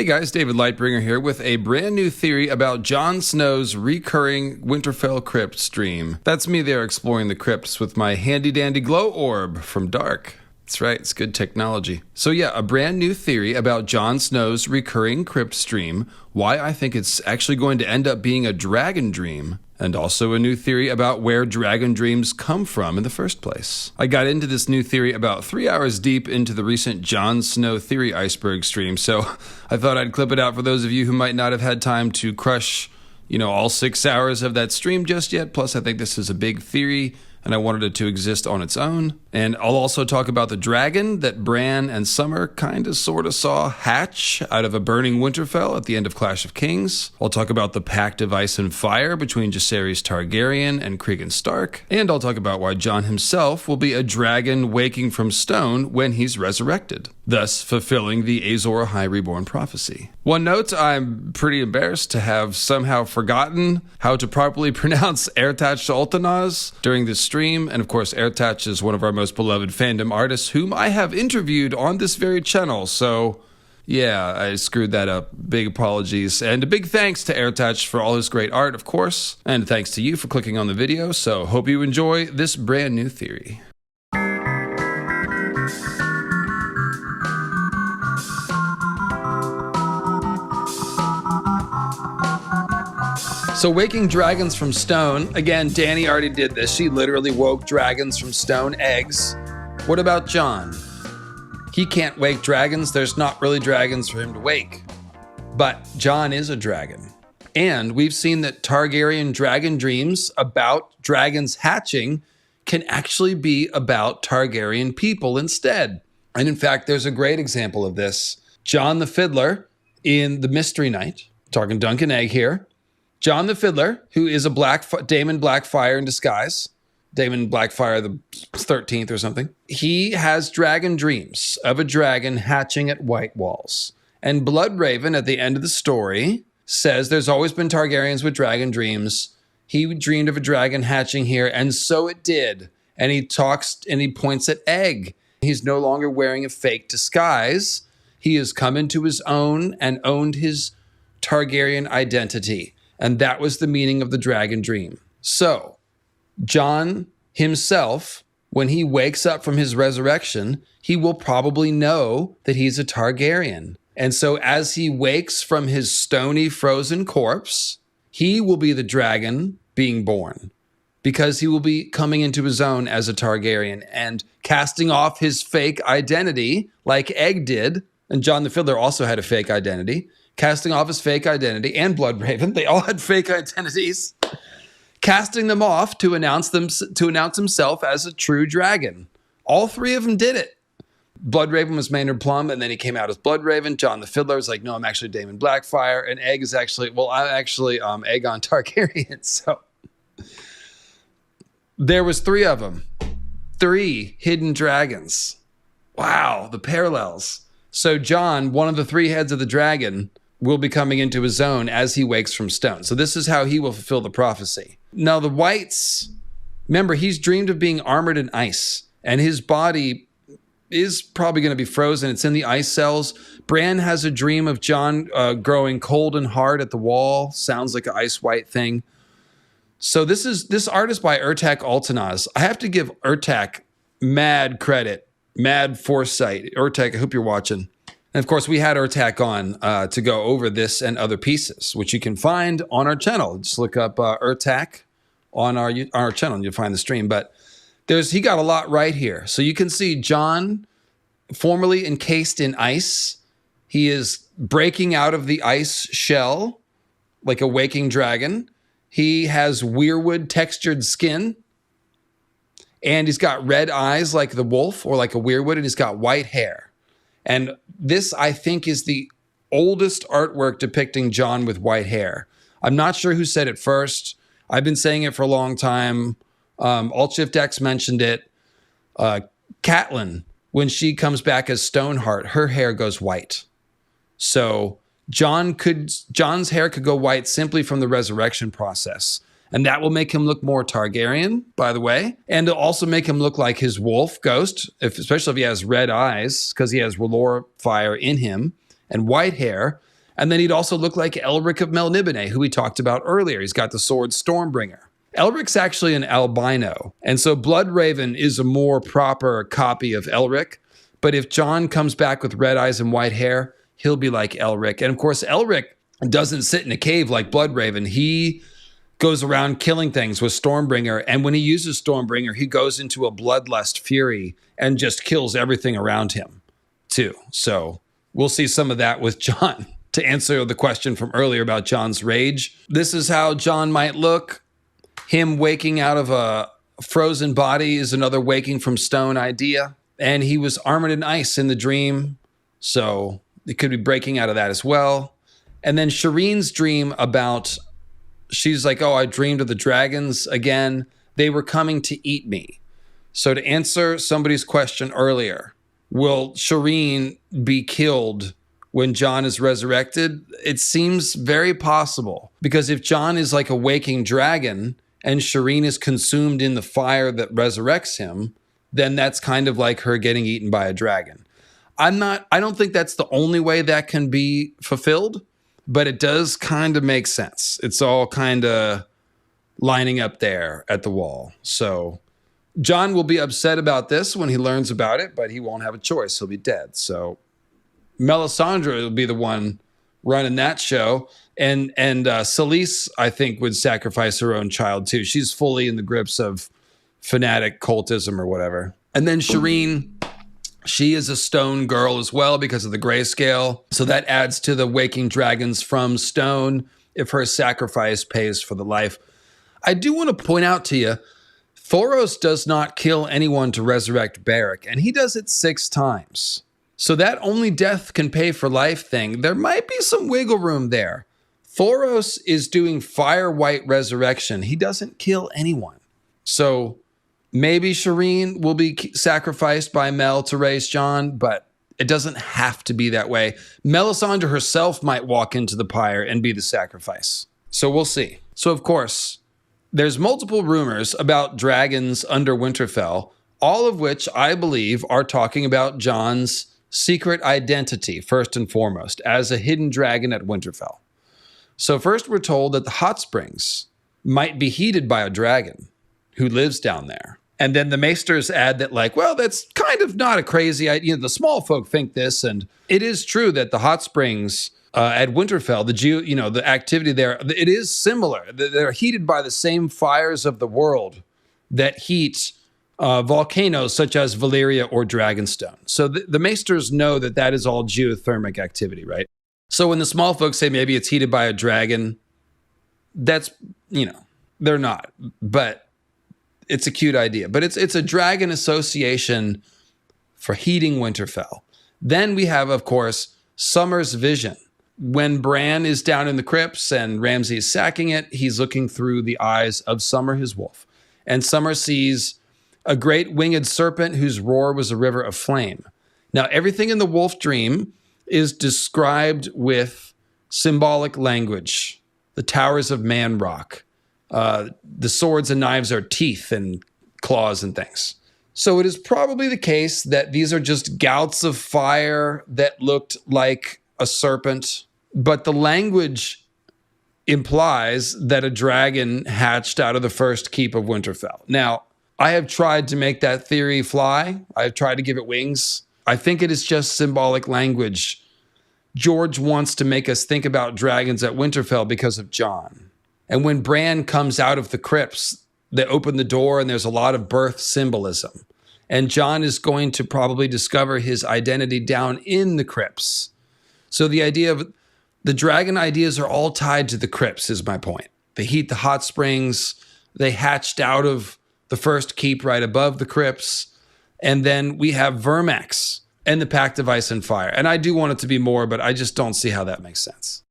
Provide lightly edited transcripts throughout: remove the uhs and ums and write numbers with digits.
Hey guys, David Lightbringer here with a brand new theory about Jon Snow's recurring Winterfell crypt stream. That's me there exploring the crypts with my handy dandy glow orb from Dark. That's right, it's good technology. So yeah, a brand new theory about Jon Snow's recurring crypt stream, why I think it's actually going to end up being a dragon dream, and also a new theory about where dragon dreams come from in the first place. I got into this new theory about 3 hours deep into the recent Jon Snow theory iceberg stream, so I thought I'd clip it out for those of you who might not have had time to crush, all 6 hours of that stream just yet. Plus, I think this is a big theory, and I wanted it to exist on its own. And I'll also talk about the dragon that Bran and Summer kinda sorta saw hatch out of a burning Winterfell at the end of Clash of Kings. I'll talk about the Pact of Ice and Fire between Jacaerys Targaryen and Cregan Stark. And I'll talk about why Jon himself will be a dragon waking from stone when he's resurrected, thus fulfilling the Azor Ahai Reborn prophecy. One note, I'm pretty embarrassed to have somehow forgotten how to properly pronounce Ertach Altanaz during this stream, and of course Ertach is one of our most beloved fandom artists whom I have interviewed on this very channel, so yeah, I screwed that up. Big apologies, and a big thanks to Ertach for all his great art, of course, and thanks to you for clicking on the video, so hope you enjoy this brand new theory. So waking dragons from stone, again, Dany already did this. She literally woke dragons from stone eggs. What about Jon? He can't wake dragons. There's not really dragons for him to wake. But Jon is a dragon. And we've seen that Targaryen dragon dreams about dragons hatching can actually be about Targaryen people instead. And in fact, there's a great example of this. Jon the Fiddler in The Mystery Knight, talking Dunk and Egg here. Jon the Fiddler, who is a Daemon Blackfire in disguise, Daemon Blackfire the 13th or something, he has dragon dreams of a dragon hatching at White Walls. And Bloodraven, at the end of the story, says there's always been Targaryens with dragon dreams. He dreamed of a dragon hatching here, and so it did. And he talks and he points at Egg. He's no longer wearing a fake disguise. He has come into his own and owned his Targaryen identity. And that was the meaning of the dragon dream. So, Jon himself, when he wakes up from his resurrection, he will probably know that he's a Targaryen. And so as he wakes from his stony, frozen corpse, he will be the dragon being born, because he will be coming into his own as a Targaryen and casting off his fake identity like Egg did. And Jon the Fiddler also had a fake identity. Casting off his fake identity, and Bloodraven, they all had fake identities, casting them off to announce himself as a true dragon. All three of them did it. Bloodraven was Maynard Plum, and then he came out as Bloodraven. Jon the Fiddler was like, no, I'm actually Daemon Blackfire, and Egg is actually, well, I'm actually Aegon Targaryen. So there was three of them, 3 hidden dragons. Wow, the parallels. So Jon, one of the 3 heads of the dragon, will be coming into his own as he wakes from stone. So this is how he will fulfill the prophecy. Now the Whites, remember, he's dreamed of being armored in ice, and his body is probably going to be frozen. It's in the ice cells. Bran has a dream of Jon growing cold and hard at the wall. Sounds like an ice white thing. So this art is by Ertach Altanaz. I have to give Ertach mad credit, mad foresight. Ertach, I hope you're watching. And of course, we had Ertach on to go over this and other pieces, which you can find on our channel. Just look up Ertach on our channel and you'll find the stream. But he got a lot right here. So you can see Jon, formerly encased in ice. He is breaking out of the ice shell like a waking dragon. He has weirwood textured skin. And he's got red eyes like the wolf or like a weirwood, and he's got white hair. And this, I think, is the oldest artwork depicting Jon with white hair. I'm not sure who said it first. I've been saying it for a long time. Alt-Shift-X mentioned it. Catelyn, when she comes back as Stoneheart, her hair goes white. So Jon's hair could go white simply from the resurrection process. And that will make him look more Targaryen, by the way. And it'll also make him look like his wolf ghost, especially if he has red eyes, because he has R'hllor fire in him, and white hair. And then he'd also look like Elric of Melniboné, who we talked about earlier. He's got the sword Stormbringer. Elric's actually an albino, and so Bloodraven is a more proper copy of Elric. But if Jon comes back with red eyes and white hair, he'll be like Elric. And of course, Elric doesn't sit in a cave like Bloodraven. He goes around killing things with Stormbringer, and when he uses Stormbringer, he goes into a bloodlust fury and just kills everything around him, too. So we'll see some of that with Jon. To answer the question from earlier about Jon's rage, this is how Jon might look. Him waking out of a frozen body is another waking from stone idea. And he was armored in ice in the dream, so it could be breaking out of that as well. And then Shireen's dream about, she's like, oh, I dreamed of the dragons again. They were coming to eat me. So to answer somebody's question earlier, will Shireen be killed when Jon is resurrected? It seems very possible, because if Jon is like a waking dragon and Shireen is consumed in the fire that resurrects him, then that's kind of like her getting eaten by a dragon. I don't think that's the only way that can be fulfilled, but it does kind of make sense. It's all kind of lining up there at the wall. So Jon will be upset about this when he learns about it, but he won't have a choice. He'll be dead. So Melisandre will be the one running that show. And Selyse, I think, would sacrifice her own child too. She's fully in the grips of fanatic cultism or whatever. And then Shireen, she is a stone girl as well because of the grayscale. So that adds to the waking dragons from stone if her sacrifice pays for the life. I do want to point out to you, Thoros does not kill anyone to resurrect Beric, and he does it 6 times. So that only death can pay for life thing, there might be some wiggle room there. Thoros is doing fire white resurrection. He doesn't kill anyone. So maybe Shireen will be sacrificed by Mel to raise Jon, but it doesn't have to be that way. Melisandre herself might walk into the pyre and be the sacrifice. So we'll see. So of course, there's multiple rumors about dragons under Winterfell, all of which I believe are talking about Jon's secret identity, first and foremost, as a hidden dragon at Winterfell. So first we're told that the hot springs might be heated by a dragon who lives down there. And then the Maesters add that, like, well, that's kind of not a crazy idea. The small folk think this, and it is true that the hot springs at Winterfell, the activity there, it is similar. They're heated by the same fires of the world that heat volcanoes such as Valyria or Dragonstone. So the Maesters know that that is all geothermic activity, right? So when the small folks say maybe it's heated by a dragon, that's, they're not. But it's a cute idea. But it's a dragon association for heating Winterfell. Then we have, of course, Summer's vision. When Bran is down in the crypts and Ramsay is sacking it, he's looking through the eyes of Summer, his wolf. And Summer sees a great winged serpent whose roar was a river of flame. Now, everything in the wolf dream is described with symbolic language. The towers of Man Rock. The swords and knives are teeth and claws and things. So it is probably the case that these are just gouts of fire that looked like a serpent, but the language implies that a dragon hatched out of the first keep of Winterfell. Now, I have tried to make that theory fly. I've tried to give it wings. I think it is just symbolic language. George wants to make us think about dragons at Winterfell because of Jon. And when Bran comes out of the crypts, they open the door and there's a lot of birth symbolism. And Jon is going to probably discover his identity down in the crypts. So the idea of the dragon ideas are all tied to the crypts is my point. They heat the hot springs. They hatched out of the first keep right above the crypts. And then we have Vermax and the Pact of Ice and Fire. And I do want it to be more, but I just don't see how that makes sense.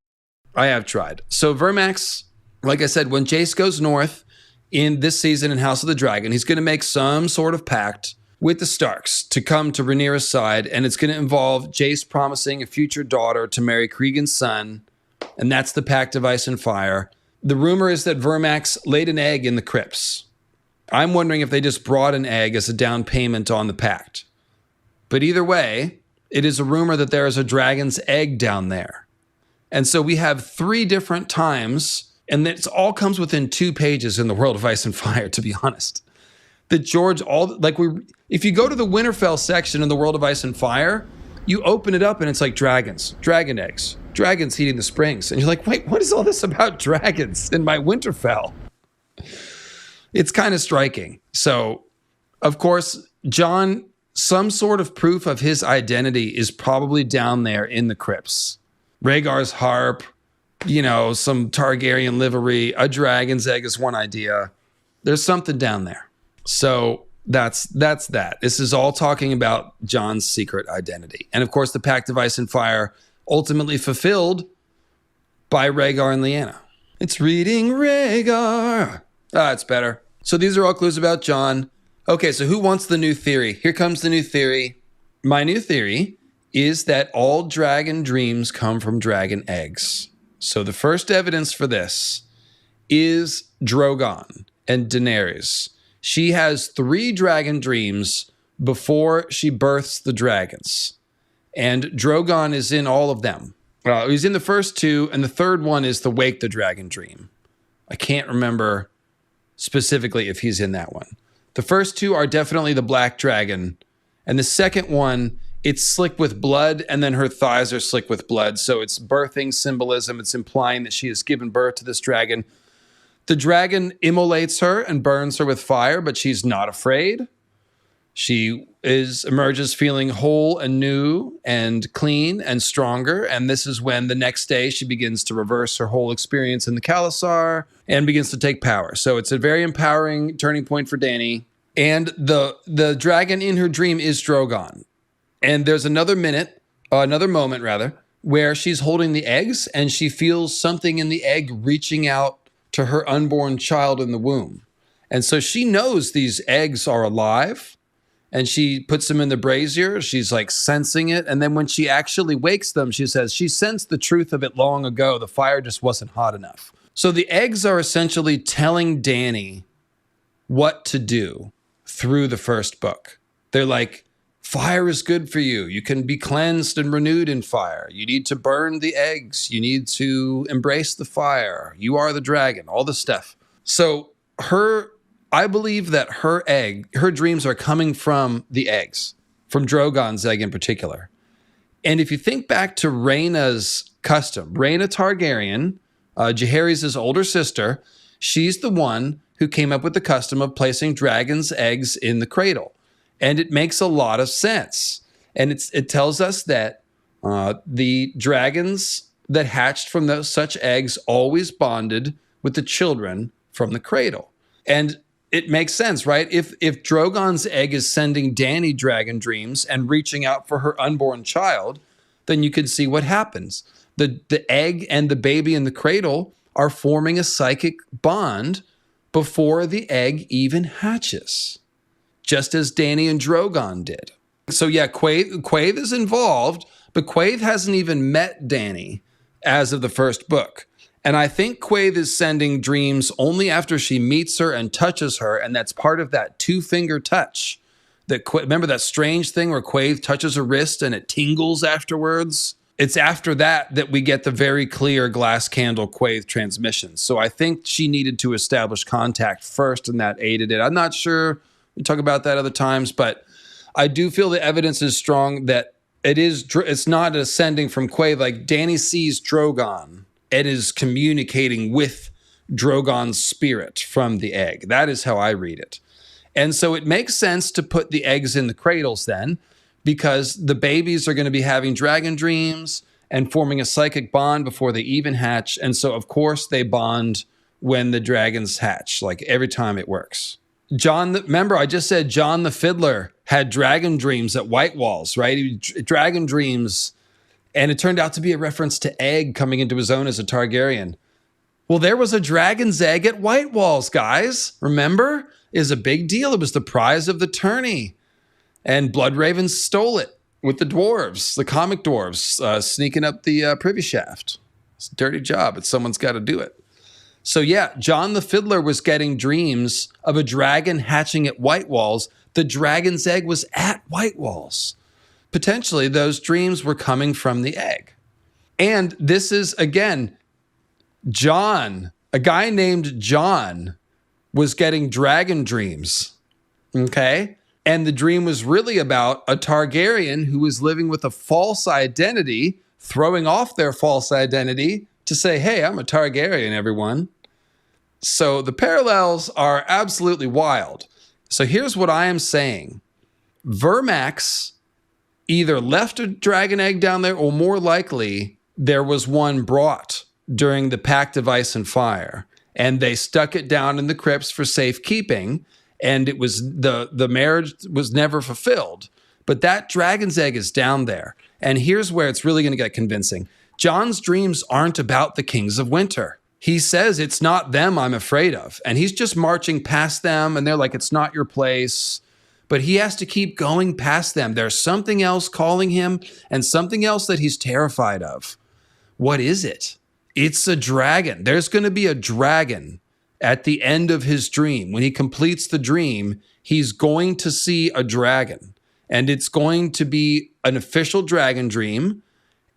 I have tried. So Vermax, like I said, when Jace goes north in this season in House of the Dragon, he's going to make some sort of pact with the Starks to come to Rhaenyra's side, and it's going to involve Jace promising a future daughter to marry Cregan's son, and that's the Pact of Ice and Fire. The rumor is that Vermax laid an egg in the crypts. I'm wondering if they just brought an egg as a down payment on the pact. But either way, it is a rumor that there is a dragon's egg down there. And so we have 3 different times, and it all comes within 2 pages in the World of Ice and Fire, to be honest. That George, if you go to the Winterfell section in the World of Ice and Fire, you open it up and it's like dragons, dragon eggs, dragons heating the springs. And you're like, wait, what is all this about dragons in my Winterfell? It's kind of striking. So, of course, Jon, some sort of proof of his identity is probably down there in the crypts. Rhaegar's harp, some Targaryen livery, a dragon's egg is one idea. There's something down there. So that's that. This is all talking about Jon's secret identity. And of course, the Pact of Ice and Fire ultimately fulfilled by Rhaegar and Lyanna. It's reading Rhaegar. It's better. So these are all clues about Jon. Okay, so who wants the new theory? Here comes the new theory. My new theory is that all dragon dreams come from dragon eggs. So the first evidence for this is Drogon and Daenerys. She has 3 dragon dreams before she births the dragons. And Drogon is in all of them. He's in the first 2, and the third one is the Wake the Dragon dream. I can't remember specifically if he's in that one. The first 2 are definitely the Black Dragon. And the second one, it's slick with blood, and then her thighs are slick with blood. So it's birthing symbolism. It's implying that she has given birth to this dragon. The dragon immolates her and burns her with fire, but she's not afraid. She emerges feeling whole and new and clean and stronger. And this is when the next day she begins to reverse her whole experience in the Khalasar and begins to take power. So it's a very empowering turning point for Dany. And the dragon in her dream is Drogon. And there's another moment, where she's holding the eggs and she feels something in the egg reaching out to her unborn child in the womb. And so she knows these eggs are alive and she puts them in the brazier. She's like sensing it. And then when she actually wakes them, she says she sensed the truth of it long ago. The fire just wasn't hot enough. So the eggs are essentially telling Dany what to do through the first book. They're like, fire is good for you. You can be cleansed and renewed in fire. You need to burn the eggs. You need to embrace the fire. You are the dragon, all the stuff. So I believe that her dreams are coming from the eggs, from Drogon's egg in particular. And if you think back to Rhaena's custom, Rhaena Targaryen, Jaehaerys' older sister, she's the one who came up with the custom of placing dragon's eggs in the cradle. And it makes a lot of sense. And it tells us that the dragons that hatched from such eggs always bonded with the children from the cradle. And it makes sense, right? If Drogon's egg is sending Dany dragon dreams and reaching out for her unborn child, then you can see what happens. The egg and the baby in the cradle are forming a psychic bond before the egg even hatches, just as Dany and Drogon did. So yeah, Quaithe is involved, but Quaithe hasn't even met Dany as of the first book. And I think Quaithe is sending dreams only after she meets her and touches her, and that's part of that 2-finger touch. Remember that strange thing where Quaithe touches her wrist and it tingles afterwards? It's after that we get the very clear glass candle Quaithe transmission. So I think she needed to establish contact first, and that aided it. I'm not sure. We talk about that other times, but I do feel the evidence is strong that it's not ascending from Quaithe. Like Dany sees Drogon and is communicating with Drogon's spirit from the egg. That is how I read it. And so it makes sense to put the eggs in the cradles then, because the babies are going to be having dragon dreams and forming a psychic bond before they even hatch. And so, of course, they bond when the dragons hatch, like every time it works. Remember, I just said Jon the Fiddler had dragon dreams at White Walls, right? Dragon dreams, and it turned out to be a reference to egg coming into his own as a Targaryen. Well, there was a dragon's egg at White Walls, guys. Remember? It was a big deal. It was the prize of the tourney. And Bloodraven stole it with the dwarves, the comic dwarves, sneaking up the privy shaft. It's a dirty job, but someone's got to do it. So yeah, Jon the Fiddler was getting dreams of a dragon hatching at White Walls. The dragon's egg was at White Walls. Potentially, those dreams were coming from the egg. And this is, again, Jon, a guy named Jon was getting dragon dreams. Okay? And the dream was really about a Targaryen who was living with a false identity, throwing off their false identity to say, hey, I'm a Targaryen, everyone. So the parallels are absolutely wild. So here's what I am saying. Vermax either left a dragon egg down there, or more likely, there was one brought during the Pact of Ice and Fire. And they stuck it down in the crypts for safekeeping. And it was the marriage was never fulfilled. But that dragon's egg is down there. And here's where it's really going to get convincing. Jons' dreams aren't about the kings of winter. He says it's not them I'm afraid of. And he's just marching past them. And they're like, it's not your place. But he has to keep going past them. There's something else calling him and something else that he's terrified of. What is it? It's a dragon. There's going to be a dragon at the end of his dream. When he completes the dream, he's going to see a dragon. And it's going to be an official dragon dream.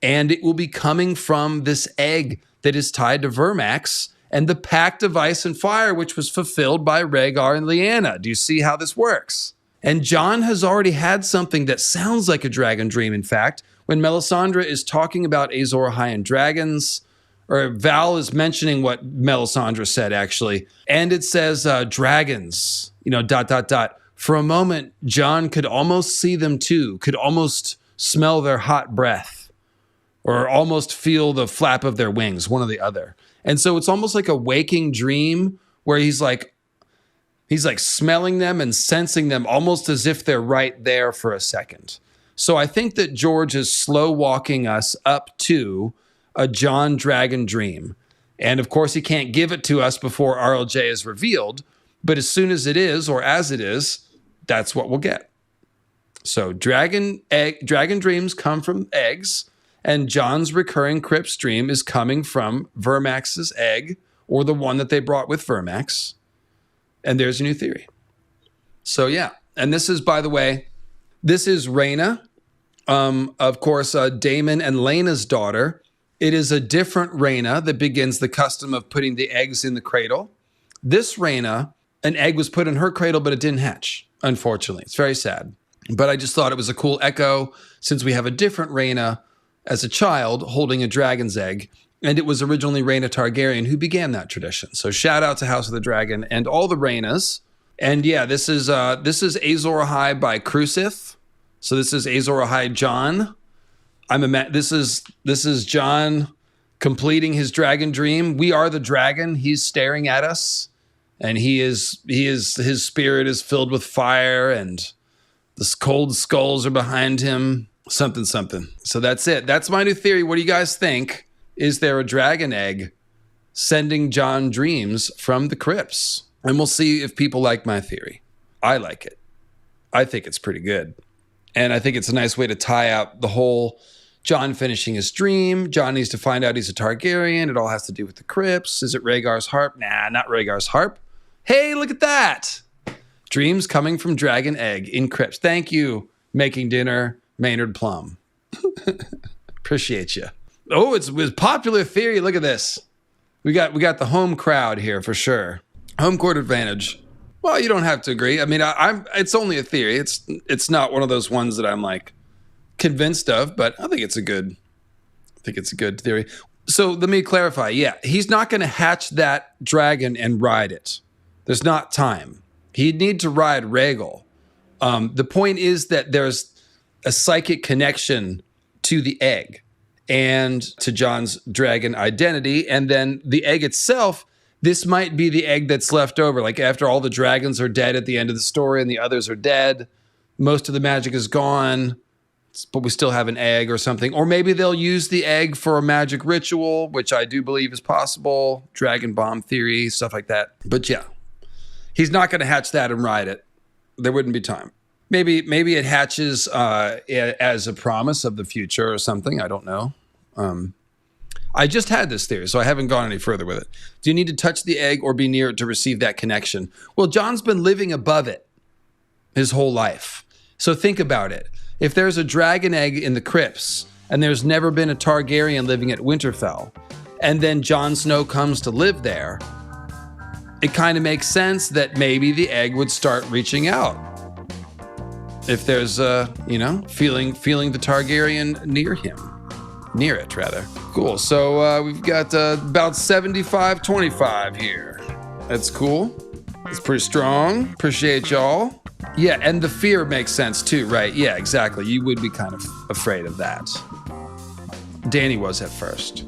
And it will be coming from this egg that is tied to Vermax and the Pact of Ice and Fire, which was fulfilled by Rhaegar and Lyanna. Do you see how this works? And Jon has already had something that sounds like a dragon dream, in fact, when Melisandre is talking about Azor Ahai and dragons, or Val is mentioning what Melisandre said, actually. And it says dragons, ... For a moment, Jon could almost see them too, could almost smell their hot breath, or almost feel the flap of their wings, one or the other. And so it's almost like a waking dream where he's like smelling them and sensing them almost as if they're right there for a second. So I think that George is slow walking us up to a Jon dragon dream. And of course, he can't give it to us before RLJ is revealed. But as soon as it is, or as it is, that's what we'll get. So dragon dreams come from eggs. And Jon's recurring crypts dream is coming from Vermax's egg, or the one that they brought with Vermax. And there's a new theory. So yeah, and this is, by the way, this is Rhaena, of course, Daemon and Laena's daughter. It is a different Rhaena that begins the custom of putting the eggs in the cradle. This Rhaena, an egg was put in her cradle, but it didn't hatch, unfortunately. It's very sad. But I just thought it was a cool echo, since we have a different Rhaena as a child holding a dragon's egg. And it was originally Rhaena Targaryen who began that tradition. So shout out to House of the Dragon and all the Rhaenas. And yeah, this is Azor Ahai by Crucith. So this is Azor Ahai Jon. This is Jon completing his dragon dream. We are the dragon. He's staring at us, and his spirit is filled with fire, and the cold skulls are behind him. Something. So that's it. That's my new theory. What do you guys think? Is there a dragon egg sending Jon dreams from the crypts? And we'll see if people like my theory. I like it. I think it's pretty good. And I think it's a nice way to tie out the whole Jon finishing his dream. Jon needs to find out he's a Targaryen. It all has to do with the crypts. Is it Rhaegar's harp? Nah, not Rhaegar's harp. Hey, look at that. Dreams coming from dragon egg in crypts. Thank you, Making Dinner, Maynard Plum. Appreciate you. Oh, it's popular theory. Look at this. We got the home crowd here for sure. Home court advantage. Well, you don't have to agree. I mean, it's only a theory. It's not one of those ones that I'm like convinced of, but I think it's a good theory. So let me clarify. Yeah, he's not going to hatch that dragon and ride it. There's not time. He'd need to ride Rhaegal. The point is that there's a psychic connection to the egg and to Jon's dragon identity. And then the egg itself, this might be the egg that's left over. Like after all the dragons are dead at the end of the story and the others are dead, most of the magic is gone, but we still have an egg or something. Or maybe they'll use the egg for a magic ritual, which I do believe is possible. Dragon bomb theory, stuff like that. But yeah, he's not going to hatch that and ride it. There wouldn't be time. Maybe it hatches as a promise of the future or something. I don't know. I just had this theory, so I haven't gone any further with it. Do you need to touch the egg or be near it to receive that connection? Well, Jon's been living above it his whole life. So think about it. If there's a dragon egg in the crypts and there's never been a Targaryen living at Winterfell, and then Jon Snow comes to live there, it kind of makes sense that maybe the egg would start reaching out. If there's feeling the Targaryen near it rather. Cool. So we've got about 75-25 here. That's cool. It's pretty strong. Appreciate y'all. Yeah, and the fear makes sense too, right? Yeah, exactly. You would be kind of afraid of that. Danny was at first.